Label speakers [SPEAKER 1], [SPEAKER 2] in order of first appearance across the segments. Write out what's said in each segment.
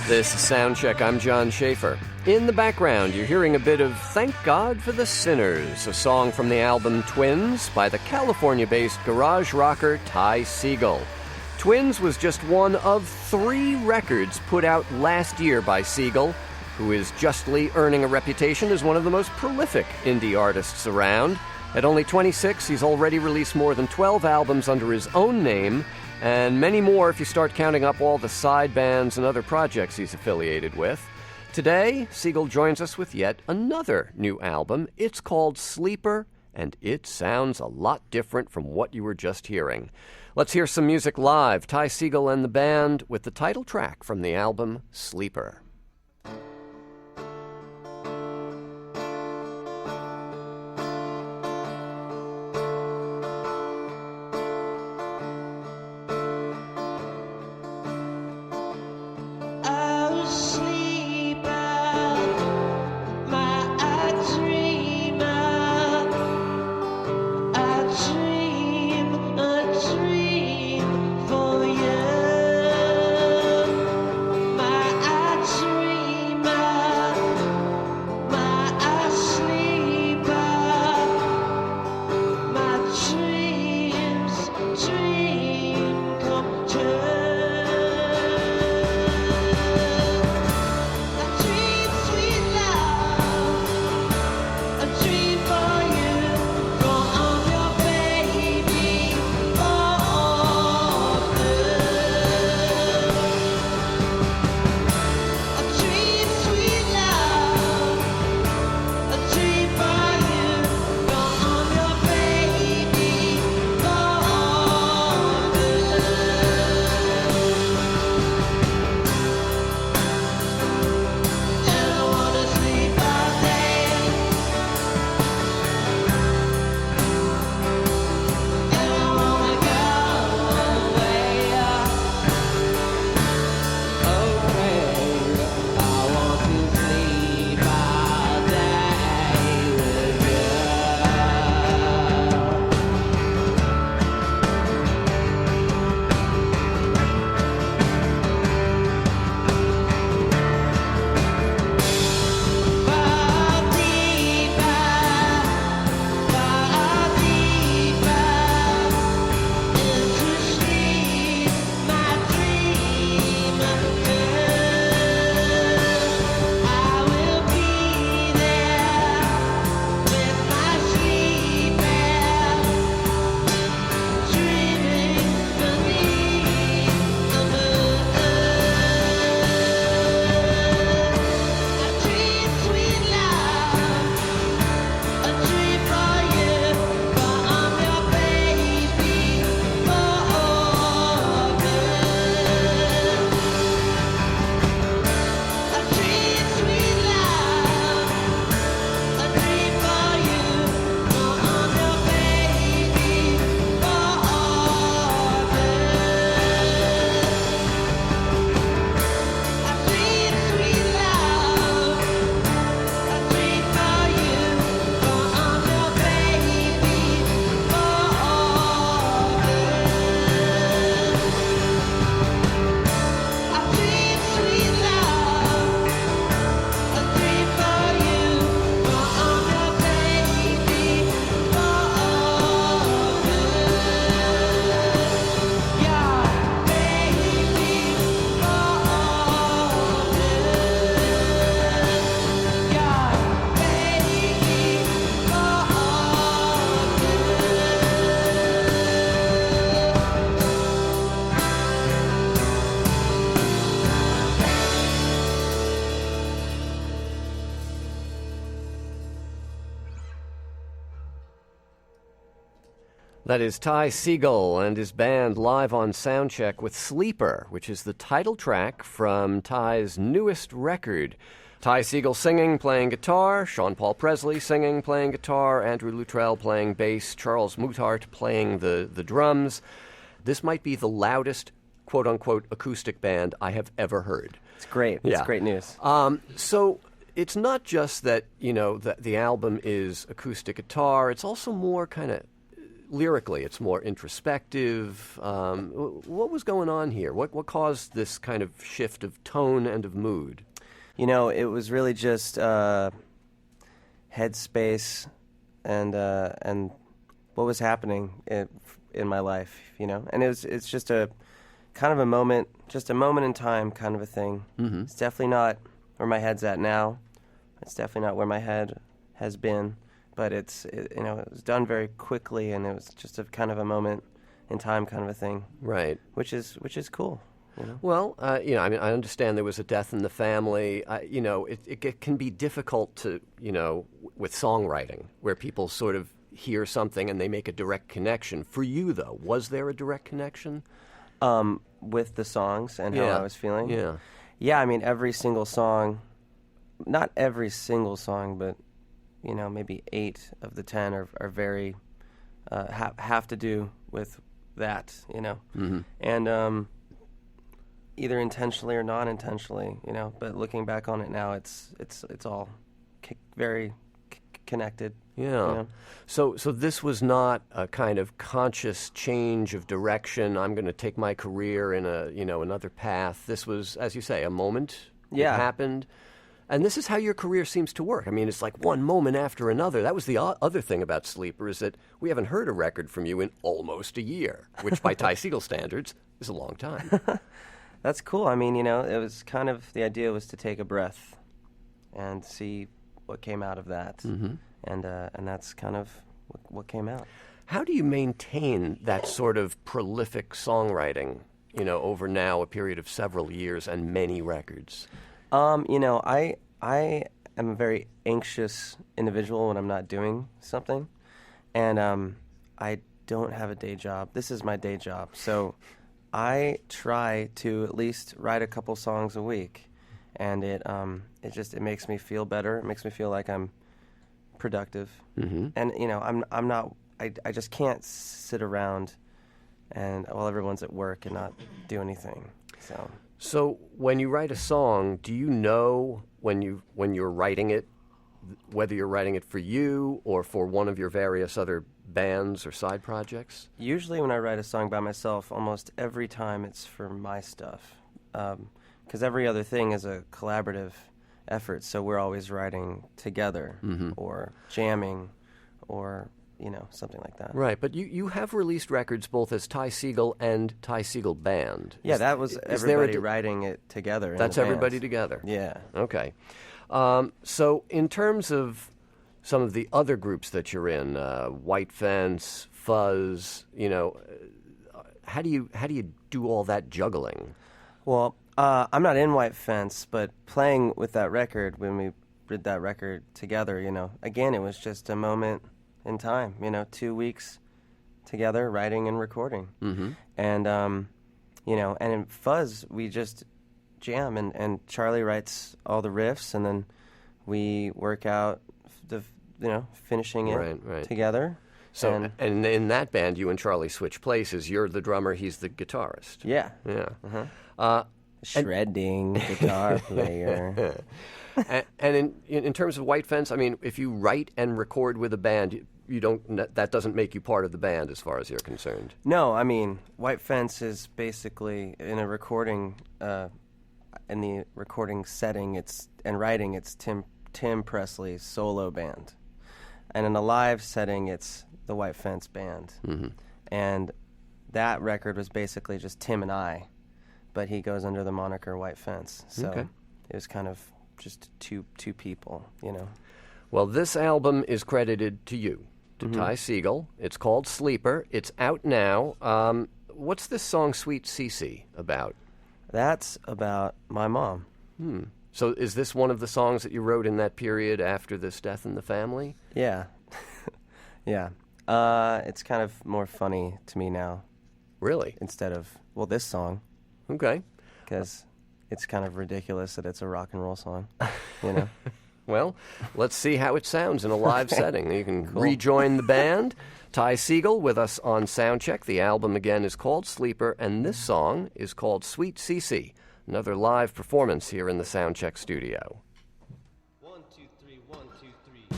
[SPEAKER 1] This is Soundcheck. I'm John Schaefer. In the background, you're hearing a bit of Thank God for the Sinners, a song from the album Twins by the California-based garage rocker Ty Segall. Twins was just one of 3 records put out last year by Segall, who is justly earning a reputation as one of the most prolific indie artists around. At only 26, he's already released more than 12 albums under his own name, and many more if you start counting up all the side bands and other projects he's affiliated with. Today, Segall joins us with yet another new album. It's called Sleeper, and it sounds a lot different from what you were just hearing. Let's hear some music live. Ty Segall and the band with the title track from the album Sleeper. That is Ty Segall and his band live on Soundcheck with Sleeper, which is the title track from Ty's newest record. Ty Segall singing, playing guitar, Sean Paul Presley singing, playing guitar, Andrew Luttrell playing bass, Charles Mouthart playing the drums. This might be the loudest, quote-unquote, acoustic band I have ever heard.
[SPEAKER 2] It's great.
[SPEAKER 1] Yeah.
[SPEAKER 2] It's great news.
[SPEAKER 1] So it's not just that, you know, the album is acoustic guitar. It's also more kind of lyrically, it's more introspective. What was going on here? What caused this kind of shift of tone and of mood?
[SPEAKER 2] You know, it was really just headspace and what was happening in my life, you know. And it's just a kind of a moment in time kind of a thing.
[SPEAKER 1] Mm-hmm.
[SPEAKER 2] It's definitely not where my head's at now. It's definitely not where my head has been. But it was done very quickly, and it was just a kind of a moment in time kind of a thing.
[SPEAKER 1] Right.
[SPEAKER 2] Which is cool. You know?
[SPEAKER 1] Well, I understand there was a death in the family. It can be difficult to, with songwriting, where people sort of hear something and they make a direct connection. For you, though, was there a direct connection?
[SPEAKER 2] With the songs and how I was feeling?
[SPEAKER 1] Yeah.
[SPEAKER 2] Yeah, I mean, every single song, not every single song, but, maybe 8 of the 10 are very, have to do with that,
[SPEAKER 1] Mm-hmm.
[SPEAKER 2] And either intentionally or non-intentionally, but looking back on it now, it's all very connected.
[SPEAKER 1] Yeah. So this was not a kind of conscious change of direction. I'm going to take my career in another path. This was, as you say, a moment.
[SPEAKER 2] Yeah.
[SPEAKER 1] It happened. And this is how your career seems to work. I mean, it's like one moment after another. That was the other thing about Sleeper, is that we haven't heard a record from you in almost a year, which by Ty Segall standards is a long time.
[SPEAKER 2] That's cool. I mean, it was kind of, the idea was to take a breath and see what came out of that.
[SPEAKER 1] Mm-hmm.
[SPEAKER 2] And that's kind of what came out.
[SPEAKER 1] How do you maintain that sort of prolific songwriting, over now a period of several years and many records?
[SPEAKER 2] I am a very anxious individual when I'm not doing something, and I don't have a day job. This is my day job, so I try to at least write a couple songs a week, and it makes me feel better. It makes me feel like I'm productive,
[SPEAKER 1] mm-hmm.
[SPEAKER 2] and I'm not. I just can't sit around and while everyone's at work and not do anything.
[SPEAKER 1] So when you write a song, do you know when you're writing it, whether you're writing it for you or for one of your various other bands or side projects?
[SPEAKER 2] Usually when I write a song by myself, almost every time it's for my stuff. Because every other thing is a collaborative effort, so we're always writing together,
[SPEAKER 1] mm-hmm.
[SPEAKER 2] or jamming, or something like that.
[SPEAKER 1] Right, but you have released records both as Ty Segall and Ty Segall Band.
[SPEAKER 2] Yeah, that was everybody writing it together.
[SPEAKER 1] That's everybody together?
[SPEAKER 2] Yeah.
[SPEAKER 1] Okay. So in terms of some of the other groups that you're in, White Fence, Fuzz, how do you do all that juggling?
[SPEAKER 2] Well, I'm not in White Fence, but playing with that record, when we did that record together, again, it was just a moment in time, 2 weeks together, writing and recording.
[SPEAKER 1] Mm-hmm.
[SPEAKER 2] And, and in Fuzz, we just jam, and Charlie writes all the riffs, and then we work out finishing it together.
[SPEAKER 1] So, and in that band, you and Charlie switch places. You're the drummer, he's the guitarist.
[SPEAKER 2] Yeah.
[SPEAKER 1] Yeah.
[SPEAKER 2] Uh-huh. Shredding guitar player.
[SPEAKER 1] And in terms of White Fence, I mean, if you write and record with a band, you don't. That doesn't make you part of the band, as far as you're concerned.
[SPEAKER 2] No, I mean, White Fence is basically in a recording, in the recording setting, and writing. It's Tim Presley's solo band, and in a live setting, it's the White Fence band.
[SPEAKER 1] Mm-hmm.
[SPEAKER 2] And that record was basically just Tim and I, but he goes under the moniker White Fence. So It was kind of just two people,
[SPEAKER 1] Well, this album is credited to you, to
[SPEAKER 2] mm-hmm.
[SPEAKER 1] Ty Segall. It's called Sleeper. It's out now. What's this song, Sweet Cece, about?
[SPEAKER 2] That's about my mom.
[SPEAKER 1] So is this one of the songs that you wrote in that period after this death in the family?
[SPEAKER 2] Yeah. Yeah. It's kind of more funny to me now.
[SPEAKER 1] Really?
[SPEAKER 2] Instead of, this song.
[SPEAKER 1] Okay.
[SPEAKER 2] Because it's kind of ridiculous that it's a rock and roll song,
[SPEAKER 1] Well, let's see how it sounds in a live setting. You can rejoin the band. Ty Segall with us on Soundcheck. The album, again, is called Sleeper, and this song is called Sweet Cece. Another live performance here in the Soundcheck studio.
[SPEAKER 3] 1, 2, 3, 1, 2, 3.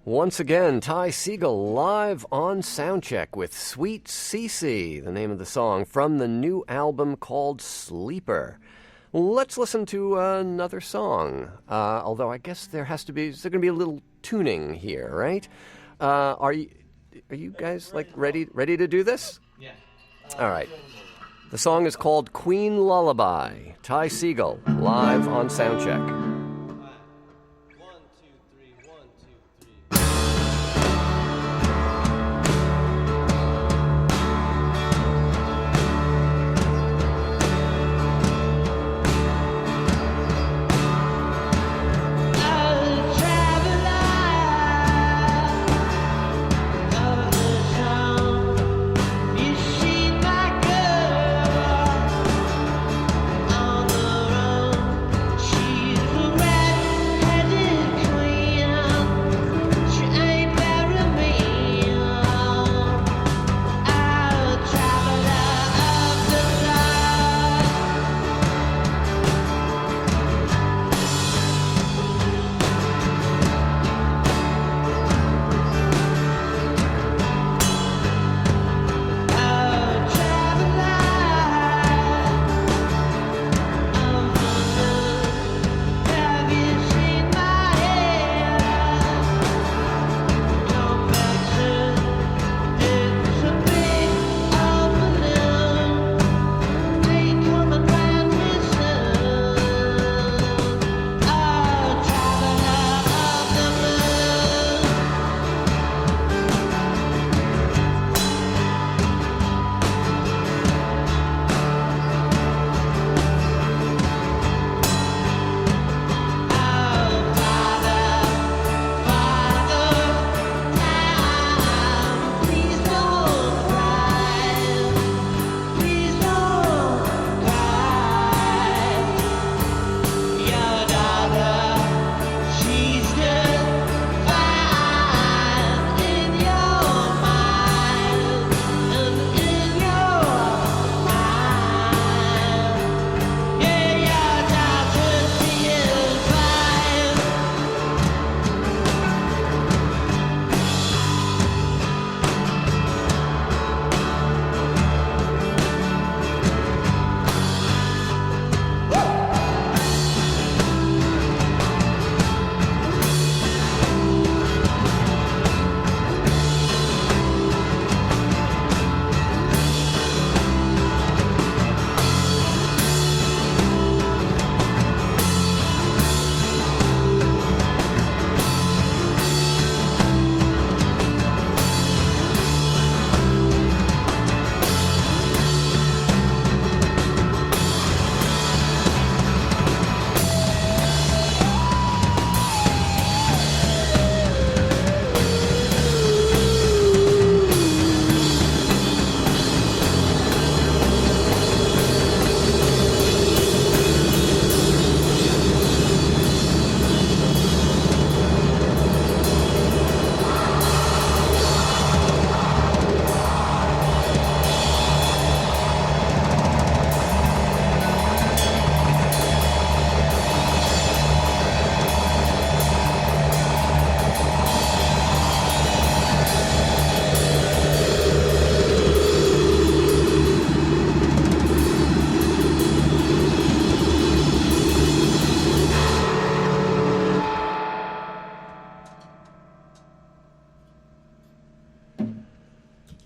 [SPEAKER 1] Once again, Ty Segall live on Soundcheck with Sweet Cece, the name of the song from the new album called Sleeper. Let's listen to another song, although I guess there's going to be a little tuning here, right? Are you guys ready to do this?
[SPEAKER 3] Yeah.
[SPEAKER 1] All right. The song is called Queen Lullabye. Ty Segall live on Soundcheck.
[SPEAKER 4] She's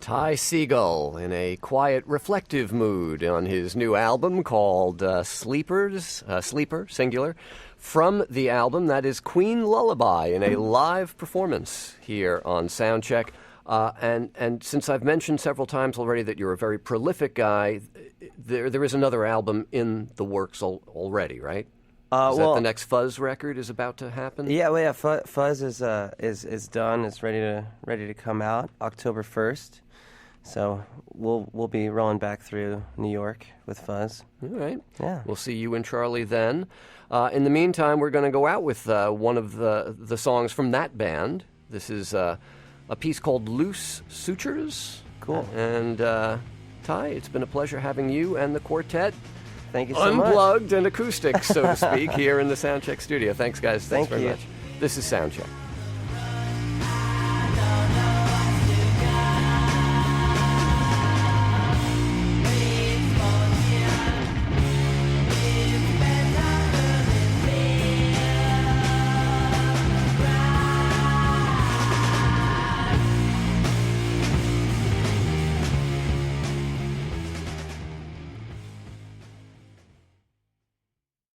[SPEAKER 1] Ty Segall in a quiet, reflective mood on his new album called Sleeper, singular. From the album, that is Queen Lullabye in a live performance here on Soundcheck. And since I've mentioned several times already that you're a very prolific guy, there is another album in the works already, right? Is that the next Fuzz record is about to happen?
[SPEAKER 2] Yeah, Fuzz is done. It's ready to come out October 1st. So we'll be rolling back through New York with Fuzz.
[SPEAKER 1] All right.
[SPEAKER 2] Yeah.
[SPEAKER 1] We'll see you and Charlie then. In the meantime, we're going to go out with one of the songs from that band. This is a piece called Loose Sutures.
[SPEAKER 2] Cool.
[SPEAKER 1] And Ty, it's been a pleasure having you and the quartet
[SPEAKER 2] Thank you so much.
[SPEAKER 1] unplugged and acoustic, so to speak, here in the Soundcheck studio. Thanks, guys. Thanks
[SPEAKER 2] Thank
[SPEAKER 1] very
[SPEAKER 2] you.
[SPEAKER 1] much. This is Soundcheck.